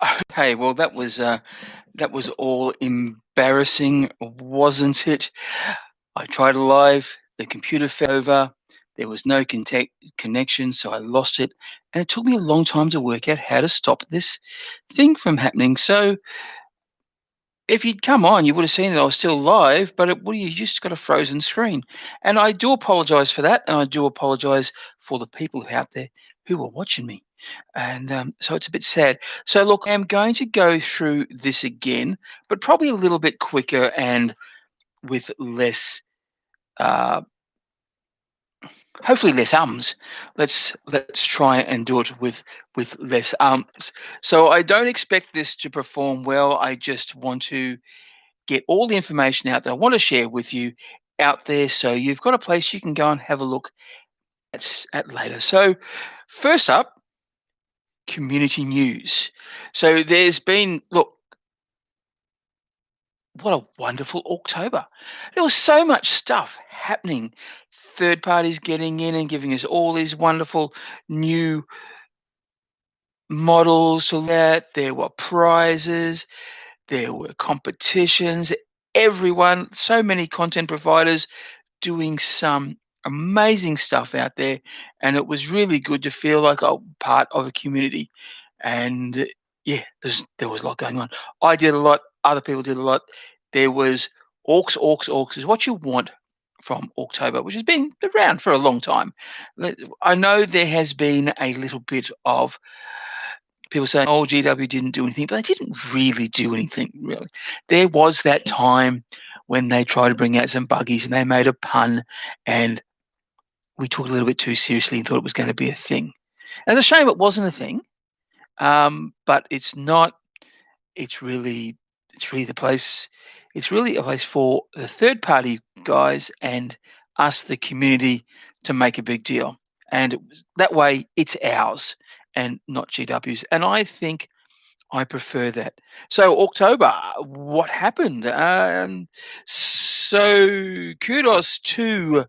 Okay, well, that was all embarrassing, wasn't it? I tried a live, the computer fell over, there was no connection, so I lost it, and it took me a long time to work out how to stop this thing from happening. So if you'd come on, you would have seen that I was still live, but you just got a frozen screen. And I do apologize for that, and I do apologize for the people out there who are watching me. And so it's a bit sad. So, look, I'm going to go through this again, but probably a little bit quicker and with less, uh, hopefully less ums. Let's try and do it with less ums. So I don't expect this to perform well. I just want to get all the information out that I want to share with you out there, so you've got a place you can go and have a look at later. So, first up, community news. So there's been, look, what a wonderful October. There was so much stuff happening. Third parties getting in and giving us all these wonderful new models to look at. There were prizes, there were competitions. Everyone, so many content providers doing some amazing stuff out there, and it was really good to feel like a part of a community. And yeah, there was a lot going on. I did a lot. Other people did a lot. There was orks, orks, orks is what you want from October, which has been around for a long time. I know there has been a little bit of people saying, "Oh, GW didn't do anything," but they didn't really do anything. Really, there was that time when they tried to bring out some buggies and they made a pun, and we took it a little bit too seriously and thought it was going to be a thing. And it's a shame it wasn't a thing, but it's not. It's really, it's really the place. It's really a place for the third party guys and us, the community, to make a big deal. And that way, it's ours and not GW's. And I think I prefer that. So October, what happened? So kudos to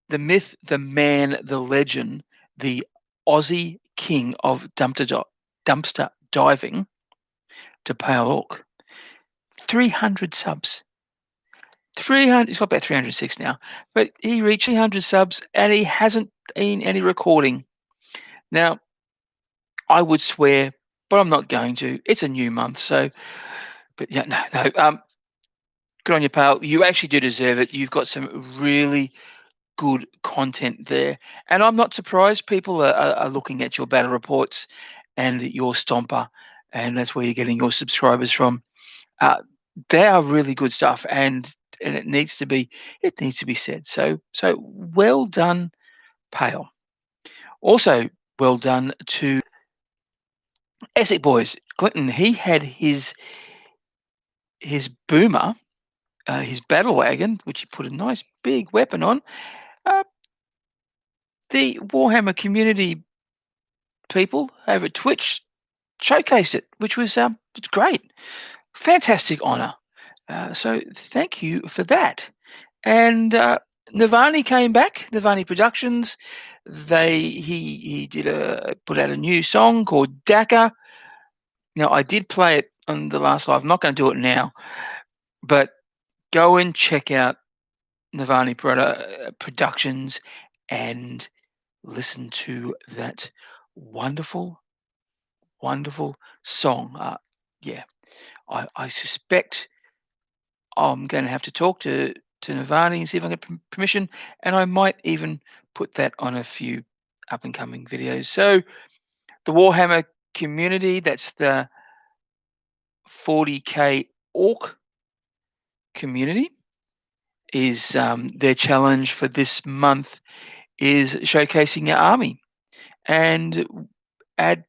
the myth, the man, the legend, the Aussie king of dumpster diving, to Pale Orc. 300 subs. 300. He's got about 306 now, but he reached 300 subs and he hasn't been any recording. Now, I would swear, but I'm not going to. It's a new month, so. But yeah, no. Good on you, pal. You actually do deserve it. You've got some really good content there. And I'm not surprised people are looking at your battle reports and your stomper, and that's where you're getting your subscribers from. Uh, they are really good stuff, and it needs to be said. So well done, Pale. Also, well done to Essex Boys. Clinton, he had his boomer, his battle wagon, which he put a nice big weapon on. Uh, the Warhammer community people over at Twitch showcased it, which was it's great, fantastic honor. So thank you for that. And Navani came back. Navani Productions. He did put out a new song called Daka. Now I did play it on the last live. I'm not going to do it now, but go and check out Navani Productions and listen to that wonderful, wonderful song. Yeah, I suspect I'm going to have to talk to Navani and see if I can get permission, and I might even put that on a few up and coming videos. So the Warhammer community, that's the 40k orc community, is their challenge for this month is showcasing your army and add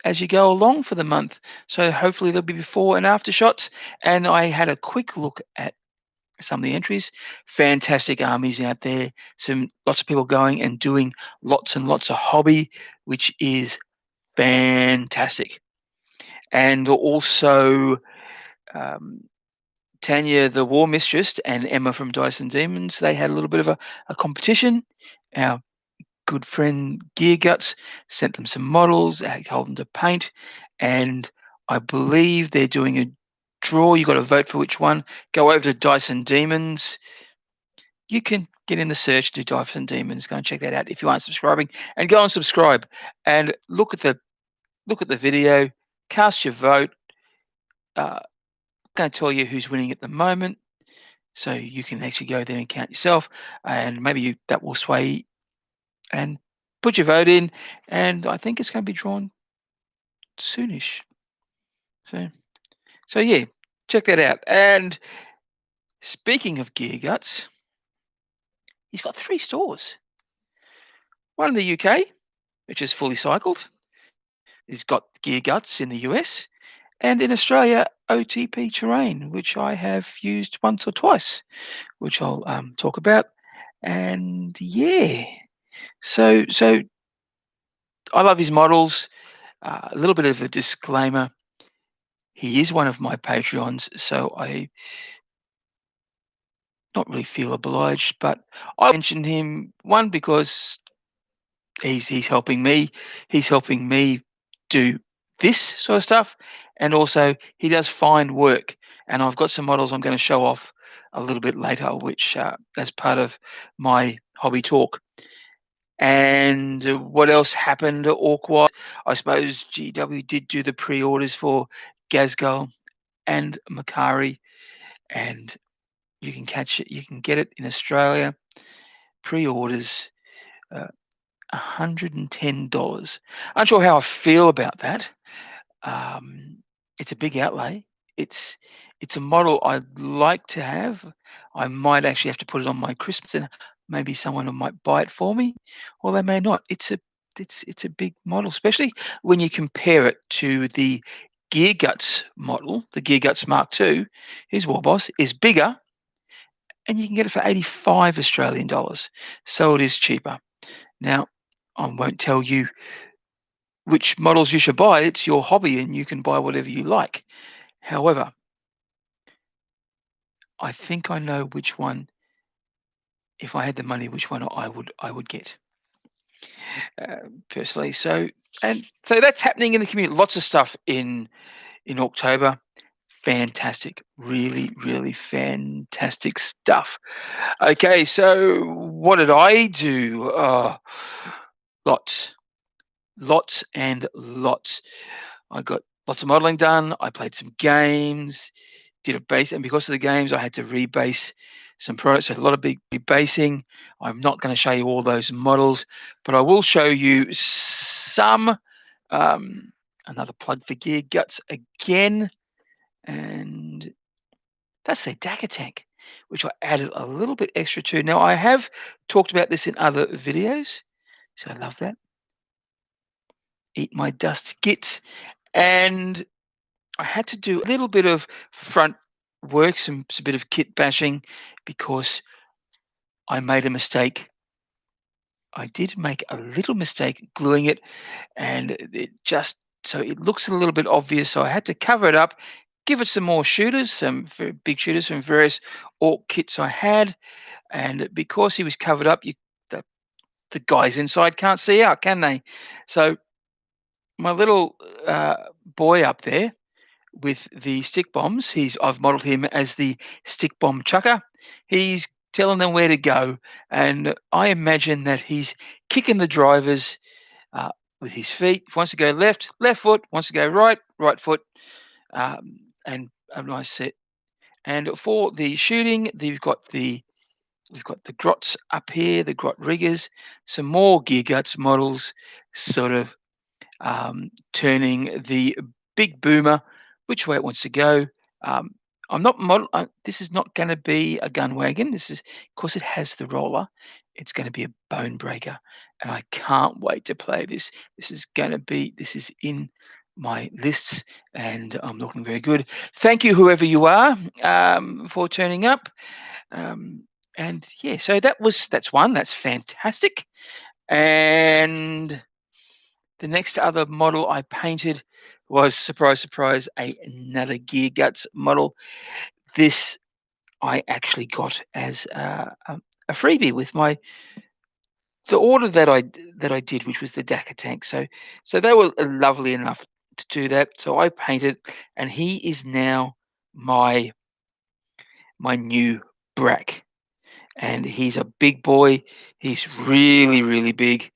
as you go along for the month. So hopefully there'll be before and after shots. And I had a quick look at some of the entries. Fantastic armies out there. Lots of people going and doing lots and lots of hobby, which is fantastic. And also Tanya, the War Mistress, and Emma from Dice and Demons, they had a little bit of a competition. Our good friend Gear Guts sent them some models. I told them to paint, and I believe they're doing a draw. You got to vote for which one. Go over to Dyson Demons. You can get in the search, do Dyson Demons. Go and check that out if you aren't subscribing, and go and subscribe and look at the video. Cast your vote. Going to tell you who's winning at the moment, so you can actually go there and count yourself, and maybe that will sway and put your vote in. And I think it's going to be drawn soonish. So yeah, check that out. And speaking of Gear Guts, he's got 3 stores. One in the UK, which is fully cycled. He's got Gear Guts in the US, and in Australia, OTP Terrain, which I have used once or twice, which I'll talk about. And yeah, so I love his models. A little bit of a disclaimer: he is one of my Patreons, so I not really feel obliged, but I mention him, one, because he's helping me. He's helping me do this sort of stuff, and also he does fine work. And I've got some models I'm going to show off a little bit later, which as part of my hobby talk. And what else happened orc-wise? I suppose GW did do the pre-orders for Gazgal and Makari, and you can catch it. You can get it in Australia. Pre-orders, $110. Unsure how I feel about that. It's a big outlay. It's it's a model I'd like to have. I might actually have to put it on my Christmas, and maybe someone might buy it for me, or they may not. It's a big model, especially when you compare it to the Gear Guts model. The Gear Guts Mark II, his War Boss, is bigger, and you can get it for 85 Australian dollars. So it is cheaper. Now, I won't tell you which models you should buy. It's your hobby, and you can buy whatever you like. However, I think I know which one, if I had the money, which one I would get, personally. So that's happening in the community. Lots of stuff in October. Fantastic, really, really fantastic stuff. Okay, so what did I do? Lots, lots and lots. I got lots of modeling done. I played some games, did a base, and because of the games, I had to rebase some products. So a lot of big rebasing. I'm not going to show you all those models, but I will show you some. Um, Another plug for Gear Guts again, and that's their Dagger tank, which I added a little bit extra to. Now I have talked about this in other videos, so I love that. Eat my dust gits, and I had to do a little bit of front work, some bit of kit bashing, because I made a mistake. I did make a little mistake gluing it, and it just so it looks a little bit obvious. So I had to cover it up, give it some more shooters, some very big shooters from various orc kits I had, and because he was covered up, the the guys inside can't see out, can they? So my little boy up there with the stick bombs. I've modeled him as the stick bomb chucker. He's telling them where to go, and I imagine that he's kicking the drivers with his feet. If he wants to go left, left foot. Wants to go right, right foot, and a nice set. And for the shooting, we've got the grots up here, the grot riggers, some more Gear Guts models, sort of turning the big boomer which way it wants to go. Um, I'm not model. This is not going to be a gun wagon. This is, because it has the roller. It's going to be a bone breaker, and I can't wait to play this. This is going to be. This is in my lists, and I'm looking very good. Thank you, whoever you are, for turning up. Um, and yeah, so that's one. That's fantastic. And the next other model I painted was, surprise, surprise, another Gear Guts model. This I actually got as a freebie with my the order that I did, which was the Dakar tank. So they were lovely enough to do that. So I painted, and he is now my new Brak, and he's a big boy. He's really really big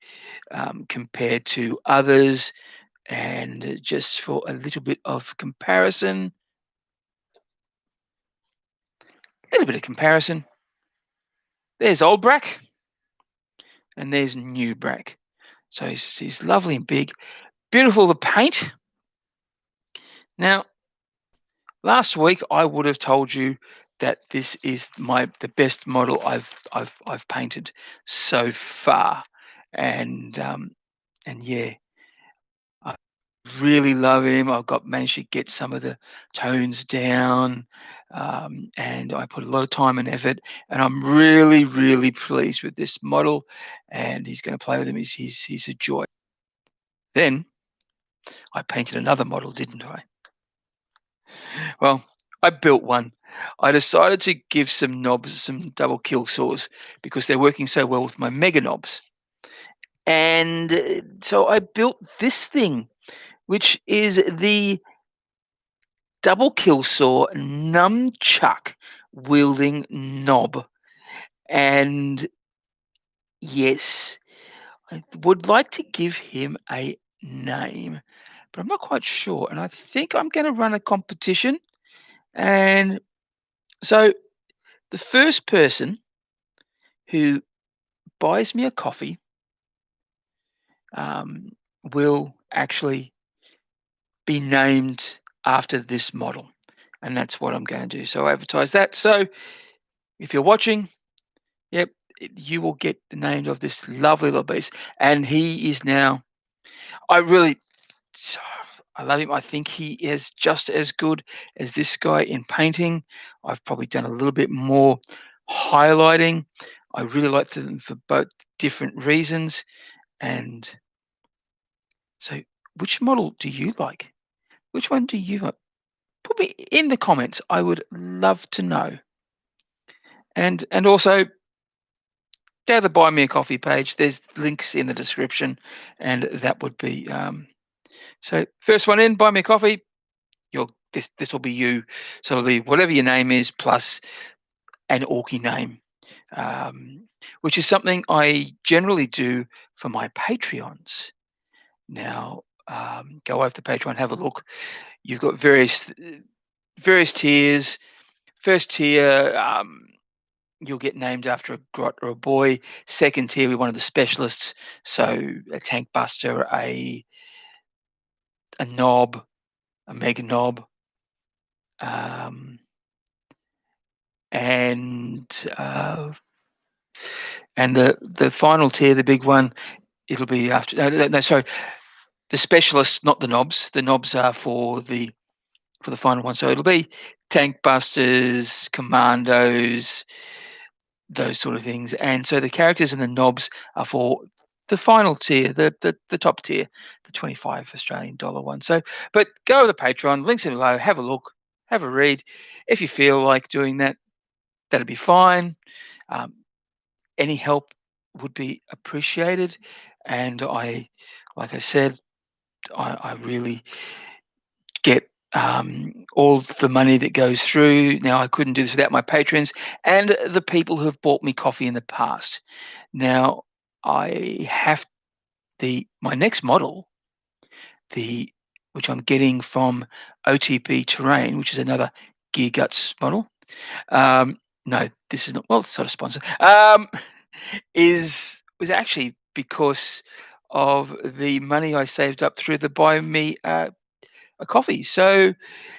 compared to others. And just for a little bit of comparison, there's old Brak and there's new Brak. So he's lovely and big, beautiful to paint. Now, last week I would have told you that this is the best model I've painted so far, and yeah, I really love him. I've got managed to get some of the tones down, and I put a lot of time and effort, and I'm really really pleased with this model. And he's going to play with him. He's a joy. Then I painted another model, didn't I? Well, I built one. I decided to give some knobs some double kill saws because they're working so well with my mega knobs. And so I built this thing, which is the double kill saw nunchuck wielding knob. And yes, I would like to give him a name, but I'm not quite sure. And I think I'm going to run a competition. And so the first person who buys me a coffee um, will actually be named after this model. And that's what I'm going to do. So I advertise that. So if you're watching, yep, you will get the name of this lovely little beast. And he is now, I really, I love him. I think he is just as good as this guy in painting. I've probably done a little bit more highlighting. I really like them for both different reasons. And so, which model do you like? Which one do you like? Put me in the comments. I would love to know. And also, go to the Buy Me a Coffee page. There's links in the description, and that would be so. First one in, buy me a coffee. You'll this will be you. So it'll be whatever your name is plus an Orky name, which is something I generally do for my Patreons. Now, go over to Patreon, have a look. You've got various tiers. First tier, you'll get named after a grot or a boy. Second tier, we're one of the specialists. So a tank buster, a knob, a mega knob, um, and the final tier, the big one, it'll be after. No, sorry, the specialists, not the knobs. The knobs are for the final one. So it'll be tank busters, commandos, those sort of things. And so the characters and the knobs are for the final tier, the top tier, the 25 Australian dollar one. So, but go to the Patreon, links in below, have a look, have a read. If you feel like doing that, that'd be fine. Um, any help would be appreciated. And like I said, I really get all the money that goes through. Now, I couldn't do this without my patrons and the people who have bought me coffee in the past. Now, I have my next model, the which I'm getting from OTP Terrain, which is another Gear Guts model. No, this is not. Well, it's not a sponsor. Is was actually because of the money I saved up through the Buy Me a coffee. So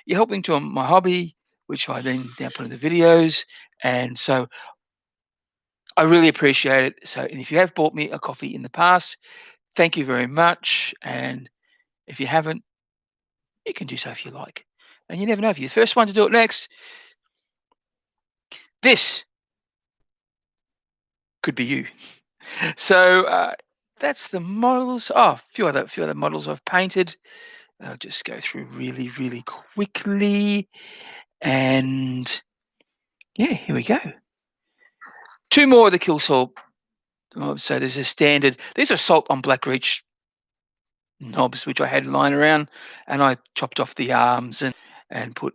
you're helping to my hobby, which I then now put in the videos. And so I really appreciate it. So, and if you have bought me a coffee in the past, thank you very much. And if you haven't, you can do so if you like. And you never know, if you're the first one to do it next, this could be you. So that's the models. Oh, few other models I've painted. I'll just go through really, really quickly. And yeah, here we go. Two more of the kill saw So there's a standard. These are salt on black reach knobs which I had lying around, and I chopped off the arms and put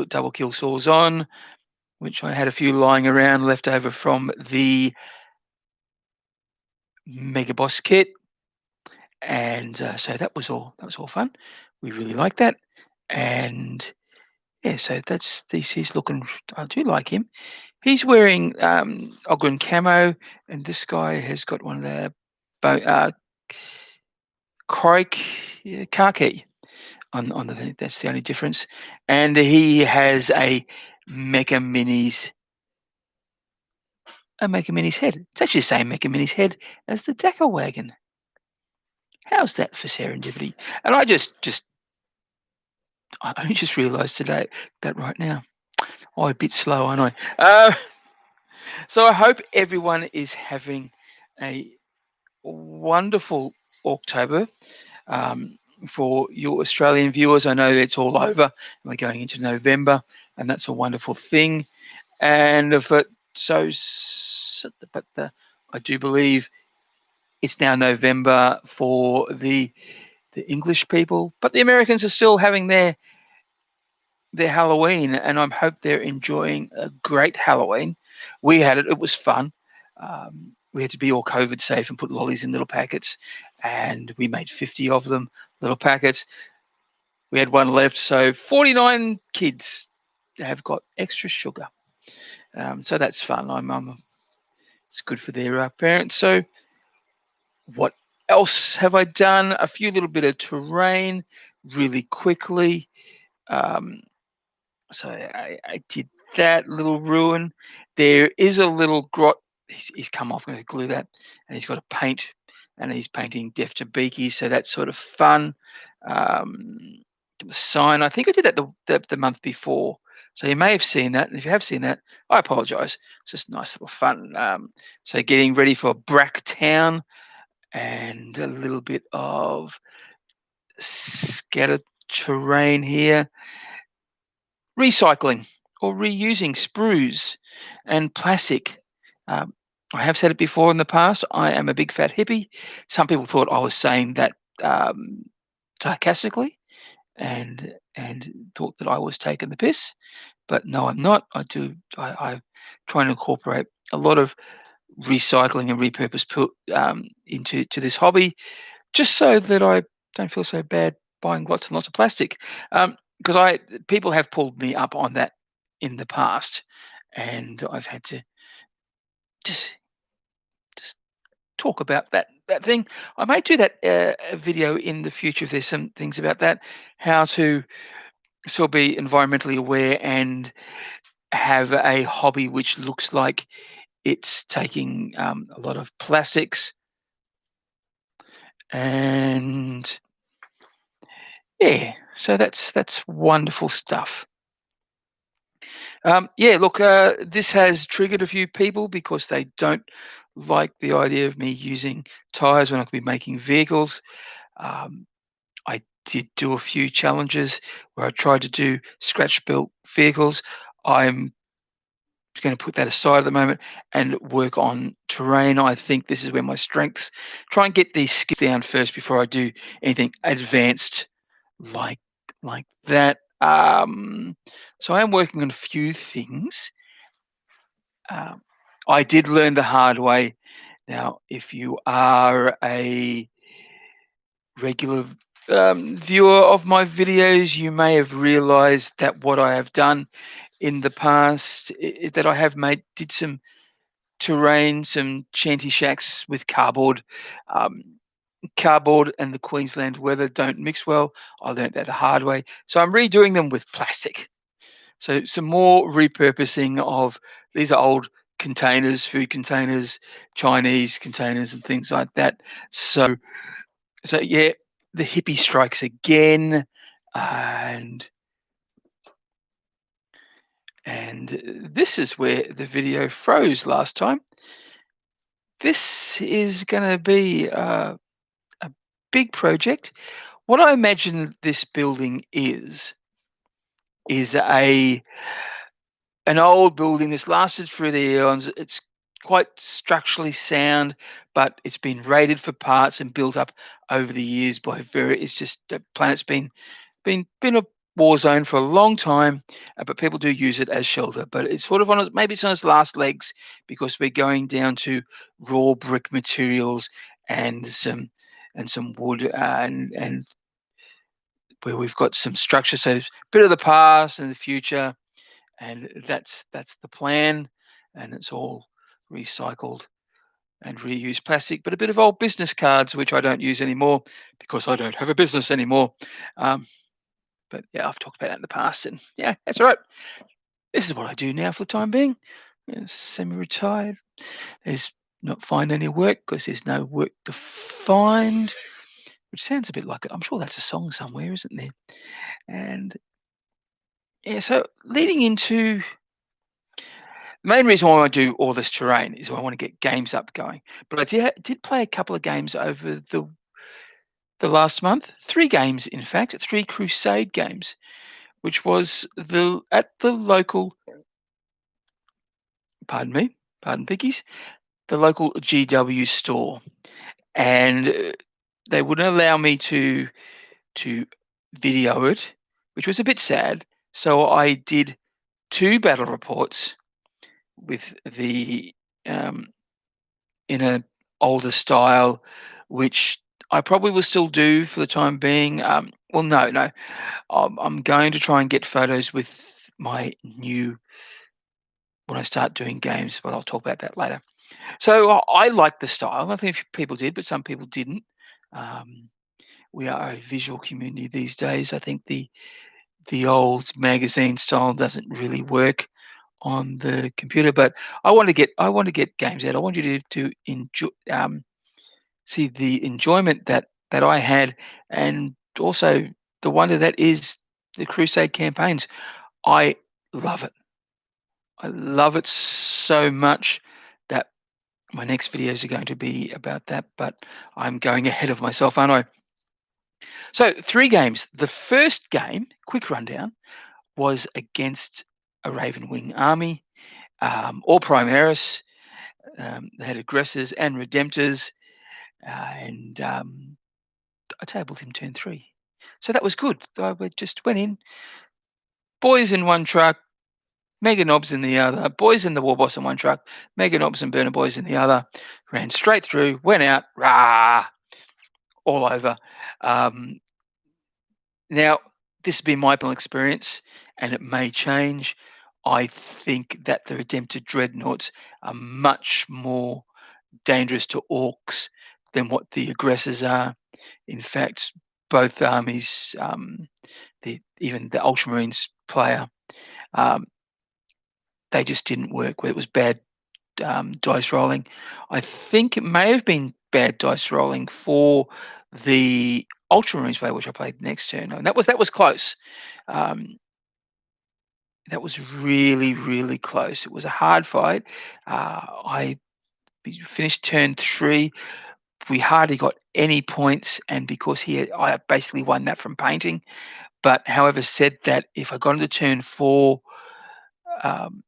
double kill saws on, which I had a few lying around left over from the Mega Boss kit, and so that was all fun. We really liked that, and yeah, so that's this. He's looking. I do like him. He's wearing Ogren camo, and this guy has got one of the Crike khaki on the thing. That's the only difference. And he has Mecha Mini's head. It's actually the same Mecha Mini's head as the Dakar wagon. How's that for serendipity? And I only just realised today that right now. Oh, a bit slow, aren't I? So I hope everyone is having a wonderful October. Um, for your Australian viewers, I know it's all over, and we're going into November, and that's a wonderful thing. And if it, but I do believe it's now November for the English people, but the Americans are still having their Halloween, and I hope they're enjoying a great Halloween. We had it; it was fun. We had to be all COVID safe and put lollies in little packets, and we made 50 of them, little packets. We had one left, so 49 kids have got extra sugar. So that's fun. It's good for their parents. So what else have I done? A few little bit of terrain, really quickly. Um, so I did that little ruin. There is a little grot. He's come off. I'm going to glue that, and he's got a paint, and he's painting Death to Beaky. So that's sort of fun. Um, the sign. I think I did that the month before. So you may have seen that, and if you have seen that, I apologise. It's just nice little fun. So getting ready for Brak Town, and a little bit of scattered terrain here. Recycling or reusing sprues and plastic. Um, I have said it before in the past. I am a big fat hippie. Some people thought I was saying that sarcastically, and thought that I was taking the piss. But no, I'm not. I try and incorporate a lot of recycling and repurpose into this hobby, just so that I don't feel so bad buying lots and lots of plastic. Because people have pulled me up on that in the past, and I've had to just just talk about that thing. I may do that a video in the future if there's some things about that, how to still be environmentally aware and have a hobby which looks like it's taking a lot of plastics. And yeah, so that's wonderful stuff. Yeah, look, this has triggered a few people because they don't like the idea of me using tires when I could be making vehicles. Um, I did do a few challenges where I tried to do scratch built vehicles. I'm going to put that aside at the moment and work on terrain. I think this is where my strengths. Try and get these skills down first before I do anything advanced like like that. So I am working on a few things. Um, I did learn the hard way. Now, if you are a regular viewer of my videos, you may have realized that what I have done in the past that I have did some terrain, some shanty shacks with cardboard. Um, Cardboard and the Queensland weather don't mix well. I learned that the hard way. So I'm redoing them with plastic. So some more repurposing of these are old containers, food containers, Chinese containers, and things like that. So yeah, the hippie strikes again, and this is where the video froze last time. This is going to be a big project. What I imagine this building is a an old building that's lasted through the eons. It's quite structurally sound, but it's been raided for parts and built up over the years by very. It's just the planet's been a war zone for a long time, but people do use it as shelter. But it's sort of on its maybe it's on its last legs because we're going down to raw brick materials and some wood and where we've got some structure. So it's a bit of the past and the future, and that's the plan, and it's all recycled and reused plastic, but a bit of old business cards which I don't use anymore because I don't have a business anymore. Um, but yeah, I've talked about that in the past, and yeah, that's all right. This is what I do now for the time being. Semi-retired. There's not find any work because there's no work to find, which sounds a bit like I'm sure that's a song somewhere, isn't there? And yeah, so leading into the main reason why I do all this terrain is I want to get games up going. But I did play a couple of games over the last month. 3 games, in fact, 3 Crusade games, which was at the local, pardon me, pardon piggies, the local GW store, and they wouldn't allow me to video it, which was a bit sad. So I did 2 battle reports with the um, in a older style, which I probably will still do for the time being. Well, no, I'm going to try and get photos with my new when I start doing games, but I'll talk about that later. So I like the style. I think people did, but some people didn't. Um, we are a visual community these days. I think the old magazine style doesn't really work on the computer, but I want to get games out. I want you to enjoy see the enjoyment that I had, and also the wonder that is the Crusade campaigns. I love it. I love it so much that my next videos are going to be about that, but I'm going ahead of myself, aren't I? So 3 games. The first game, quick rundown, was against a Raven Wing army, all Primaris. They had aggressors and redemptors, and I tabled him turn 3. So that was good. We just went in, boys in one truck, mega knobs in the other, boys in the war boss in one truck, mega knobs and burner boys in the other, ran straight through, went out, rah, all over. Um, Now, this has been my personal experience, and it may change. I think that the Redemptor Dreadnoughts are much more dangerous to orcs than what the aggressors are. In fact, both armies, even the Ultramarines player, um, they just didn't work. Where it was bad dice rolling. I think it may have been bad dice rolling for the Ultramarines player, which I played next turn, and that was close. Um, that was really, really close. It was a hard fight. We finished turn 3. We hardly got any points, and because I basically won that from painting. But however, said that if I got into turn 4, um,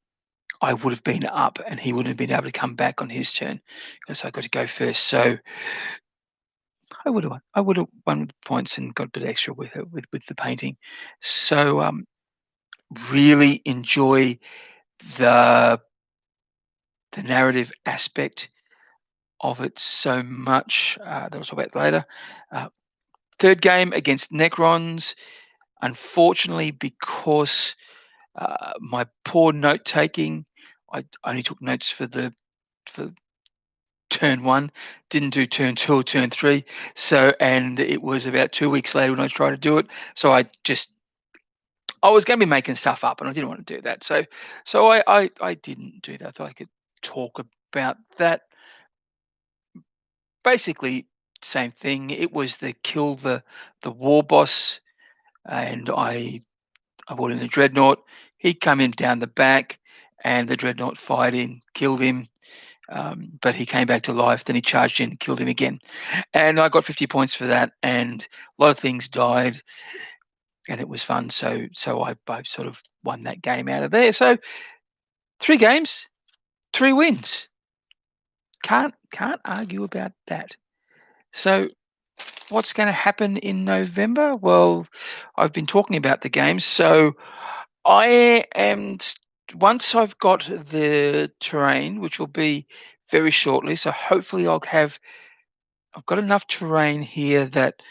I would have been up, and he wouldn't have been able to come back on his turn because I got to go first. So I would have won. I would have won with points and got a bit extra with it with the painting. So really enjoy the the narrative aspect of it so much. That I'll talk about later. Uh, Third game against Necrons. Unfortunately, because my poor note taking, I only took notes for turn 1, didn't do turn 2 or turn 3. So, and it was about 2 weeks later when I tried to do it. So I was going to be making stuff up, and I didn't want to do that. So I didn't do that. I thought I could talk about that. Basically, same thing. It was the kill the war boss, and I brought in the dreadnought. He come in down the back, and the dreadnought fired in, killed him. But he came back to life. Then he charged in, and killed him again, and I got 50 points for that. And a lot of things died, and it was fun. So I sort of won that game out of there. So 3 games, 3 wins. Can't argue about that. So what's going to happen in November? Well, I've been talking about the games, so I am once I've got the terrain, which will be very shortly. So hopefully I've got enough terrain here that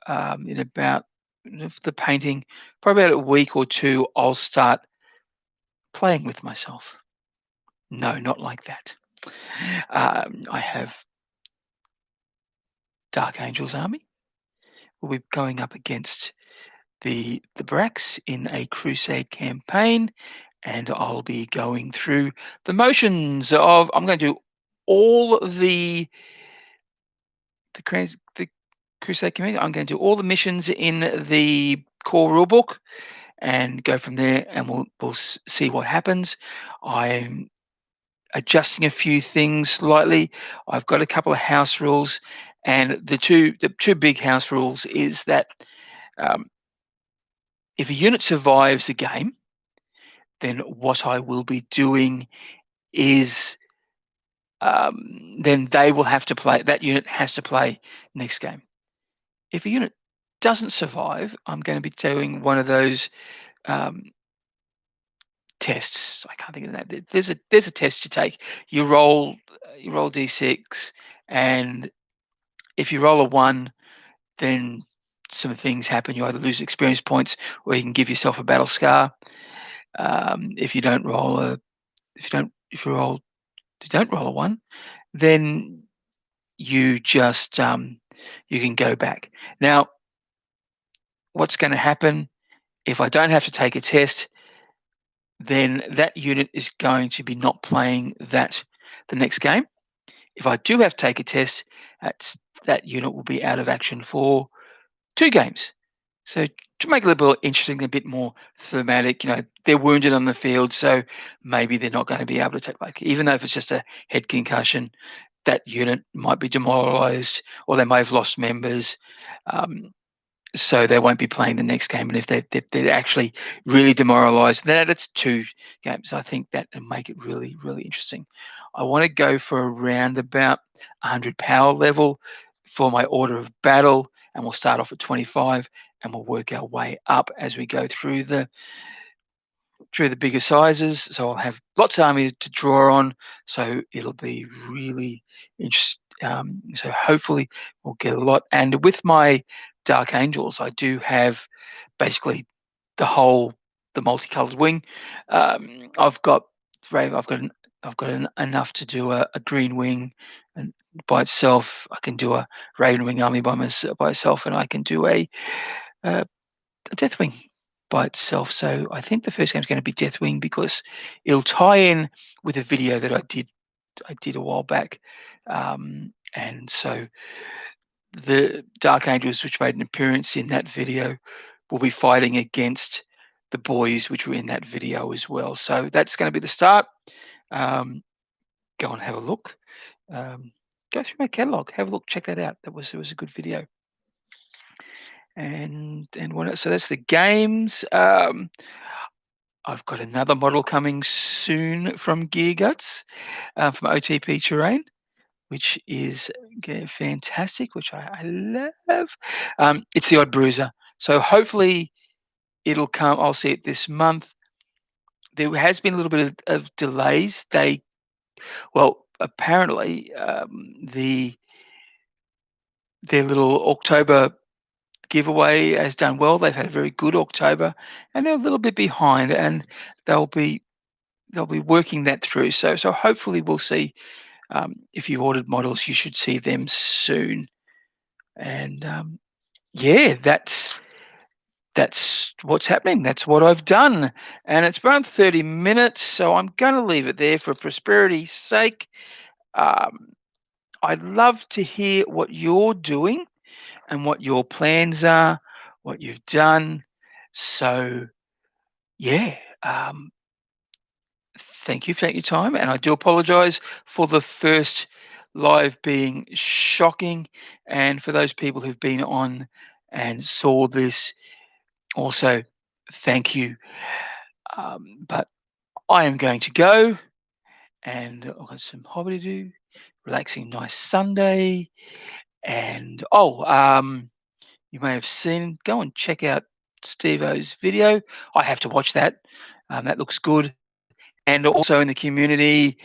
in about the painting, probably about a week or two, I'll start playing with myself. No, not like that. I have Dark Angel's army. We'll be going up against the Braks in a crusade campaign, and I'll be going through the motions of I'm going to do all the crusade campaign. I'm going to do all the missions in the core rulebook and go from there, and we'll see what happens. I'm adjusting a few things slightly. I've got a couple of house rules, and the two big house rules is that um, if a unit survives the game, then what I will be doing is then they will have to play. That unit has to play next game. If a unit doesn't survive, I'm going to be doing one of those um, tests. I can't think of the name. There's a test you take. You roll d6, and if you roll a one, then some things happen. You either lose experience points or you can give yourself a battle scar. If you don't roll a if you don't if you roll if you don't roll a one, then you just you can go back. Now, what's going to happen if I don't have to take a test? Then that unit is going to be not playing the next game. If I do have to take a test, that unit will be out of action for 2 games. So to make it a little bit interesting, a bit more thematic, they're wounded on the field, so maybe they're not going to be able to take, like, even though if it's just a head concussion, that unit might be demoralised, or they may have lost members. Um, so they won't be playing the next game. And if they're actually really demoralised, then it's 2 games. I think that will make it really, really interesting. I want to go for around about 100 power level for my order of battle, and we'll start off at 25, and we'll work our way up as we go through the bigger sizes. So I'll have lots of army to draw on. So it'll be really interesting. So hopefully we'll get a lot. And with my Dark Angels, I do have basically the multicolored wing. I've got I've got enough to do a green wing, and by itself. I can do a Raven Wing army by itself, and I can do uh, Deathwing by itself. So I think the first game is going to be Deathwing because it'll tie in with a video that I did a while back, and so the Dark Angels, which made an appearance in that video, will be fighting against the boys, which were in that video as well. So that's going to be the start. Um, Go and have a look. Um, Go through my catalog, have a look, check that out. It was a good video. And what else? So that's the games. I've got another model coming soon from Gear Guts, from OTP Terrain, which is fantastic, which I love. It's the Odd Bruiser. So hopefully it'll come. I'll see it this month. There has been a little bit of delays. Apparently, their little October giveaway has done well. They've had a very good October, and they're a little bit behind, and they'll be they'll be working that through. So hopefully we'll see. If you ordered models, you should see them soon. And yeah, that's what's happening. That's what I've done, and it's around 30 minutes. So I'm going to leave it there for prosperity's sake. Um, I'd love to hear what you're doing and what your plans are, what you've done. So yeah. Thank you for your time, and I do apologise for the first live being shocking, and for those people who've been on and saw this, also thank you. But I am going to go, and I've got some hobby to do. relaxing, nice Sunday. And you may have seen. Go and check out Steve-O's video. I have to watch that. That looks good. And also in the community,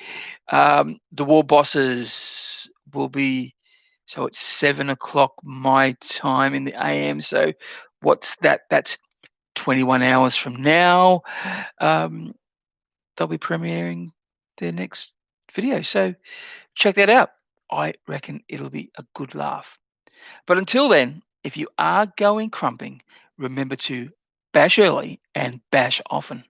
the war bosses will be. So it's 7 o'clock my time in the AM. So what's that? That's 21 hours from now. Um, they'll be premiering their next video. So check that out. I reckon it'll be a good laugh. But until then, if you are going crumping, remember to bash early and bash often.